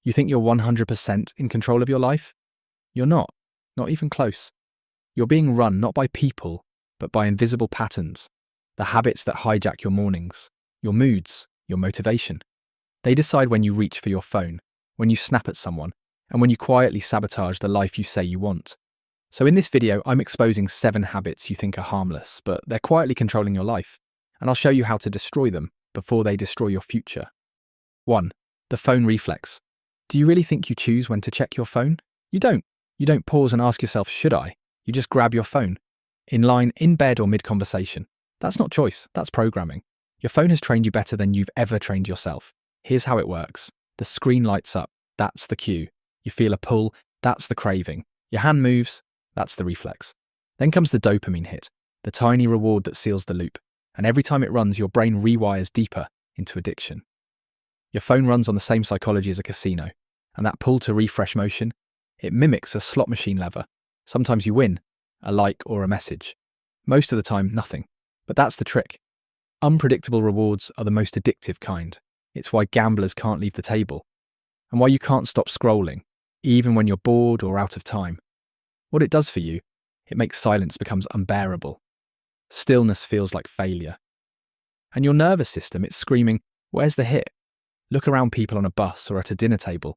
You think you're 100% in control of your life? You're not even close. You're being run not by people, but by invisible patterns, the habits that hijack your mornings, your moods, your motivation. They decide when you reach for your phone, when you snap at someone, and when you quietly sabotage the life you say you want. So in this video, I'm exposing 7 habits you think are harmless, but they're quietly controlling your life, and I'll show you how to destroy them before they destroy your future. 1. The phone reflex. Do you really think you choose when to check your phone? You don't. You don't pause and ask yourself, should I? You just grab your phone. In line, in bed, or mid-conversation. That's not choice, that's programming. Your phone has trained you better than you've ever trained yourself. Here's how it works. The screen lights up, that's the cue. You feel a pull, that's the craving. Your hand moves, that's the reflex. Then comes the dopamine hit, the tiny reward that seals the loop. And every time it runs, your brain rewires deeper into addiction. Your phone runs on the same psychology as a casino, and that pull to refresh motion, it mimics a slot machine lever. Sometimes you win, a like or a message. Most of the time, nothing. But that's the trick. Unpredictable rewards are the most addictive kind. It's why gamblers can't leave the table, and why you can't stop scrolling, even when you're bored or out of time. What it does for you, it makes silence becomes unbearable. Stillness feels like failure. And your nervous system, it's screaming, where's the hit? Look around people on a bus or at a dinner table.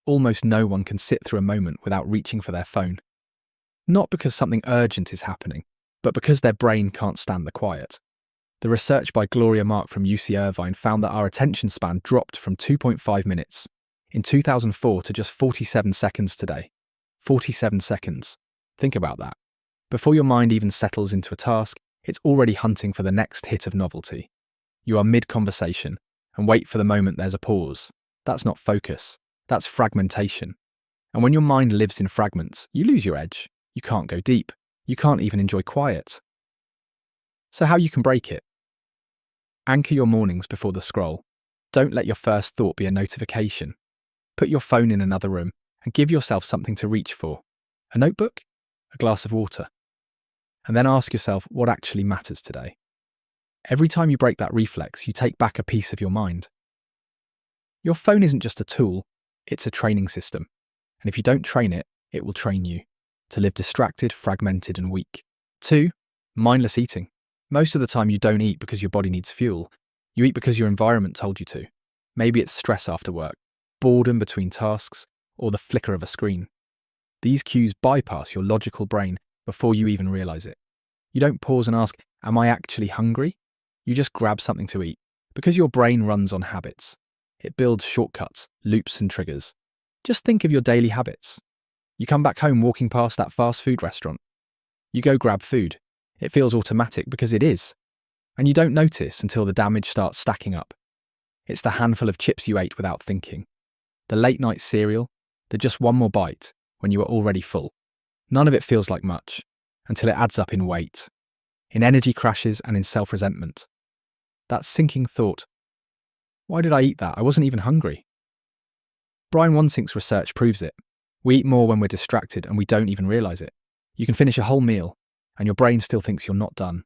Almost no one can sit through a moment without reaching for their phone. Not because something urgent is happening, but because their brain can't stand the quiet. The research by Gloria Mark from UC Irvine found that our attention span dropped from 2.5 minutes in 2004 to just 47 seconds today. 47 seconds. Think about that. Before your mind even settles into a task, it's already hunting for the next hit of novelty. You are mid-conversation and wait for the moment there's a pause. That's not focus. That's fragmentation. And when your mind lives in fragments, you lose your edge. You can't go deep. You can't even enjoy quiet. So how you can break it? Anchor your mornings before the scroll. Don't let your first thought be a notification. Put your phone in another room and give yourself something to reach for. A notebook? A glass of water? And then ask yourself what actually matters today. Every time you break that reflex, you take back a piece of your mind. Your phone isn't just a tool, it's a training system. And if you don't train it, it will train you to live distracted, fragmented, and weak. 2. Mindless eating. Most of the time you don't eat because your body needs fuel. You eat because your environment told you to. Maybe it's stress after work, boredom between tasks, or the flicker of a screen. These cues bypass your logical brain before you even realize it. You don't pause and ask, am I actually hungry? You just grab something to eat because your brain runs on habits. It builds shortcuts, loops, and triggers. Just think of your daily habits. You come back home walking past that fast food restaurant. You go grab food. It feels automatic because it is. And you don't notice until the damage starts stacking up. It's the handful of chips you ate without thinking. The late night cereal, the just one more bite when you were already full. None of it feels like much until it adds up in weight, in energy crashes, and in self-resentment. That sinking thought, why did I eat that? I wasn't even hungry. Brian Wansink's research proves it. We eat more when we're distracted and we don't even realize it. You can finish a whole meal and your brain still thinks you're not done.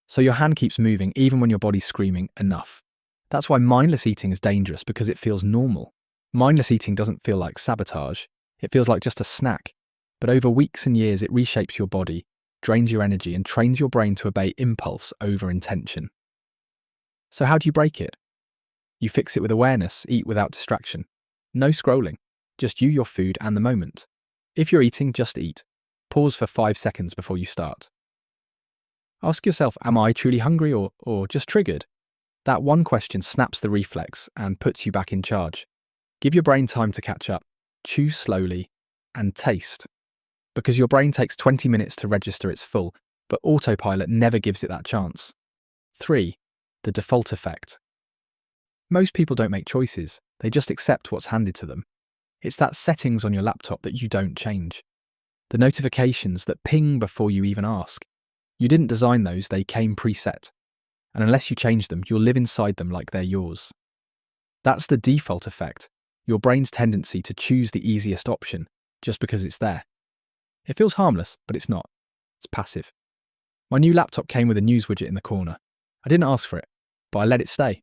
So your hand keeps moving even when your body's screaming, enough. That's why mindless eating is dangerous, because it feels normal. Mindless eating doesn't feel like sabotage. It feels like just a snack. But over weeks and years, it reshapes your body, drains your energy, and trains your brain to obey impulse over intention. So how do you break it? You fix it with awareness, eat without distraction. No scrolling, just you, your food, and the moment. If you're eating, just eat. Pause for 5 seconds before you start. Ask yourself, am I truly hungry or just triggered? That one question snaps the reflex and puts you back in charge. Give your brain time to catch up. Chew slowly and taste. Because your brain takes 20 minutes to register it's full, but autopilot never gives it that chance. 3. The default effect. Most people don't make choices, they just accept what's handed to them. It's that settings on your laptop that you don't change. The notifications that ping before you even ask. You didn't design those, they came preset. And unless you change them, you'll live inside them like they're yours. That's the default effect, your brain's tendency to choose the easiest option just because it's there. It feels harmless, but it's not. It's passive. My new laptop came with a news widget in the corner. I didn't ask for it, but I let it stay.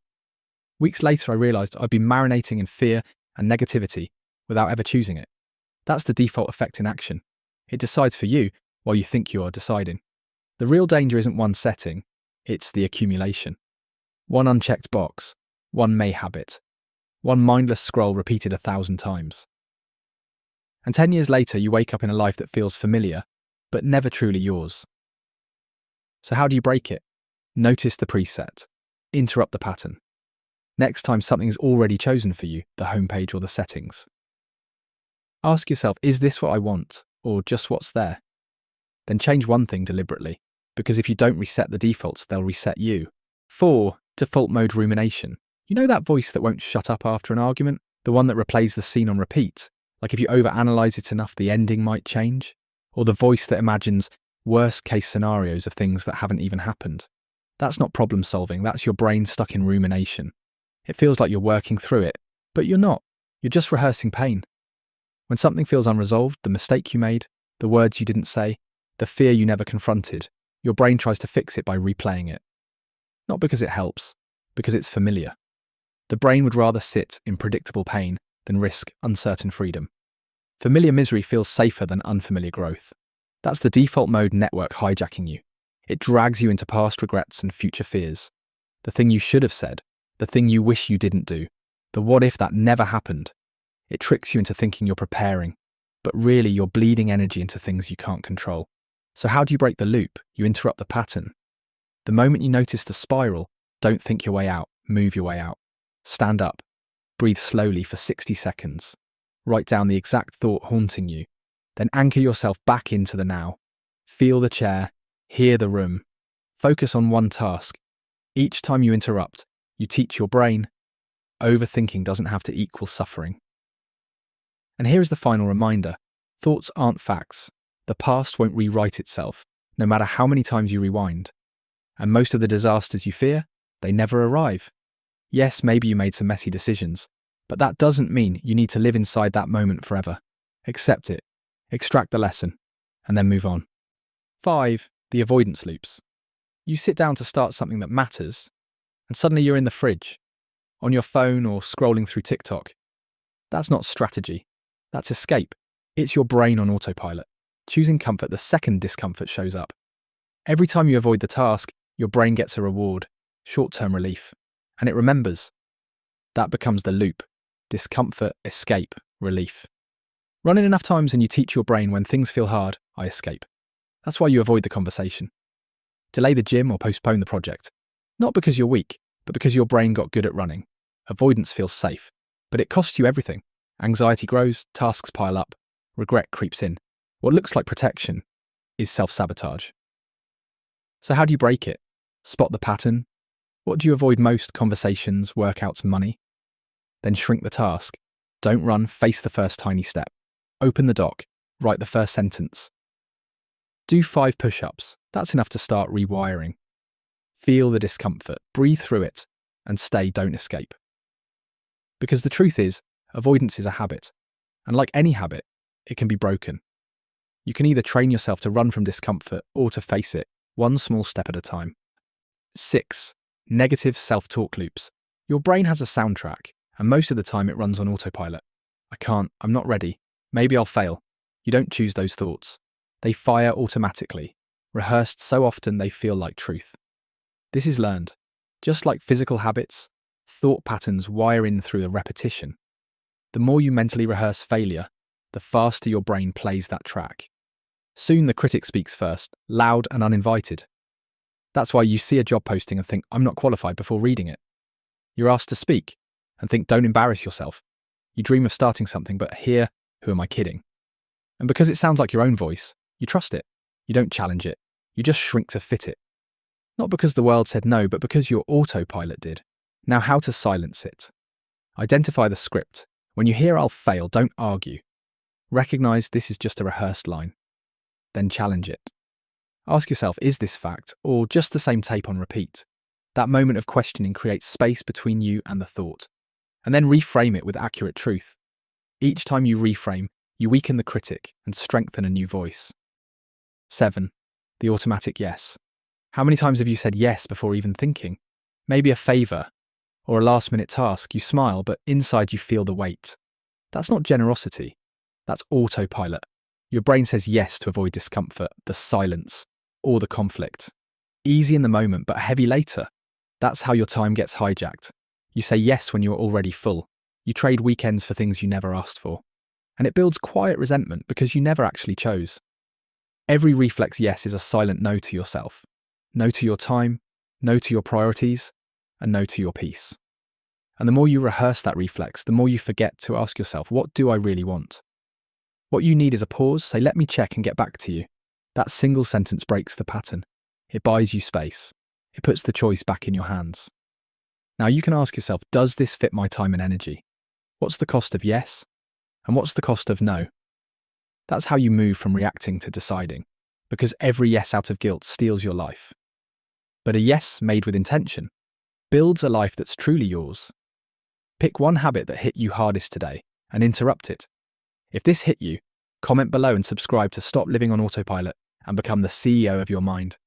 Weeks later, I realised I'd been marinating in fear and negativity without ever choosing it. That's the default effect in action. It decides for you while you think you are deciding. The real danger isn't one setting, it's the accumulation. One unchecked box, one may habit, one mindless scroll repeated 1,000 times. And 10 years later, you wake up in a life that feels familiar, but never truly yours. So how do you break it? Notice the preset. Interrupt the pattern. Next time something is already chosen for you, the homepage or the settings. Ask yourself, is this what I want, or just what's there? Then change one thing deliberately, because if you don't reset the defaults, they'll reset you. 4. Default mode rumination. You know that voice that won't shut up after an argument? The one that replays the scene on repeat? Like if you overanalyze it enough, the ending might change? Or the voice that imagines worst-case scenarios of things that haven't even happened? That's not problem solving, that's your brain stuck in rumination. It feels like you're working through it, but you're not. You're just rehearsing pain. When something feels unresolved, the mistake you made, the words you didn't say, the fear you never confronted, your brain tries to fix it by replaying it. Not because it helps, because it's familiar. The brain would rather sit in predictable pain than risk uncertain freedom. Familiar misery feels safer than unfamiliar growth. That's the default mode network hijacking you. It drags you into past regrets and future fears. The thing you should have said, the thing you wish you didn't do, the what if that never happened. It tricks you into thinking you're preparing, but really you're bleeding energy into things you can't control. So how do you break the loop? You interrupt the pattern. The moment you notice the spiral, don't think your way out, move your way out. Stand up. Breathe slowly for 60 seconds. Write down the exact thought haunting you. Then anchor yourself back into the now. Feel the chair, hear the room. Focus on one task. Each time you interrupt, you teach your brain, overthinking doesn't have to equal suffering. And here is the final reminder. Thoughts aren't facts. The past won't rewrite itself, no matter how many times you rewind. And most of the disasters you fear, they never arrive. Yes, maybe you made some messy decisions, but that doesn't mean you need to live inside that moment forever. Accept it, extract the lesson, and then move on. 5. The avoidance loops. You sit down to start something that matters, and suddenly you're in the fridge, on your phone or scrolling through TikTok. That's not strategy. That's escape. It's your brain on autopilot, choosing comfort the second discomfort shows up. Every time you avoid the task, your brain gets a reward, short-term relief, and it remembers. That becomes the loop. Discomfort, escape, relief. Run it enough times and you teach your brain when things feel hard, I escape. That's why you avoid the conversation. Delay the gym or postpone the project. Not because you're weak, but because your brain got good at running. Avoidance feels safe, but it costs you everything. Anxiety grows, tasks pile up, regret creeps in. What looks like protection is self-sabotage. So how do you break it? Spot the pattern. What do you avoid most? Conversations, workouts, money? Then shrink the task. Don't run, face the first tiny step. Open the doc, write the first sentence. Do 5 push-ups. That's enough to start rewiring. Feel the discomfort, breathe through it, and stay, don't escape. Because the truth is, avoidance is a habit. And like any habit, it can be broken. You can either train yourself to run from discomfort or to face it, one small step at a time. 6. Negative self-talk loops. Your brain has a soundtrack, and most of the time it runs on autopilot. I can't, I'm not ready, maybe I'll fail. You don't choose those thoughts. They fire automatically, rehearsed so often they feel like truth. This is learned. Just like physical habits, thought patterns wire in through the repetition. The more you mentally rehearse failure, the faster your brain plays that track. Soon the critic speaks first, loud and uninvited. That's why you see a job posting and think, I'm not qualified before reading it. You're asked to speak and think, don't embarrass yourself. You dream of starting something, but here, who am I kidding? And because it sounds like your own voice, you trust it. You don't challenge it. You just shrink to fit it. Not because the world said no, but because your autopilot did. Now, how to silence it? Identify the script. When you hear I'll fail, don't argue. Recognize this is just a rehearsed line. Then challenge it. Ask yourself, is this fact or just the same tape on repeat? That moment of questioning creates space between you and the thought. And then reframe it with accurate truth. Each time you reframe, you weaken the critic and strengthen a new voice. 7. The automatic yes. How many times have you said yes before even thinking? Maybe a favour or a last-minute task. You smile, but inside you feel the weight. That's not generosity. That's autopilot. Your brain says yes to avoid discomfort, the silence, or the conflict. Easy in the moment, but heavy later. That's how your time gets hijacked. You say yes when you're already full. You trade weekends for things you never asked for. And it builds quiet resentment because you never actually chose. Every reflex yes is a silent no to yourself. No to your time, no to your priorities, and no to your peace. And the more you rehearse that reflex, the more you forget to ask yourself, what do I really want? What you need is a pause, say, let me check and get back to you. That single sentence breaks the pattern. It buys you space. It puts the choice back in your hands. Now you can ask yourself, does this fit my time and energy? What's the cost of yes? And what's the cost of no? That's how you move from reacting to deciding, because every yes out of guilt steals your life. But a yes made with intention builds a life that's truly yours. Pick one habit that hit you hardest today and interrupt it. If this hit you, comment below and subscribe to stop living on autopilot and become the CEO of your mind.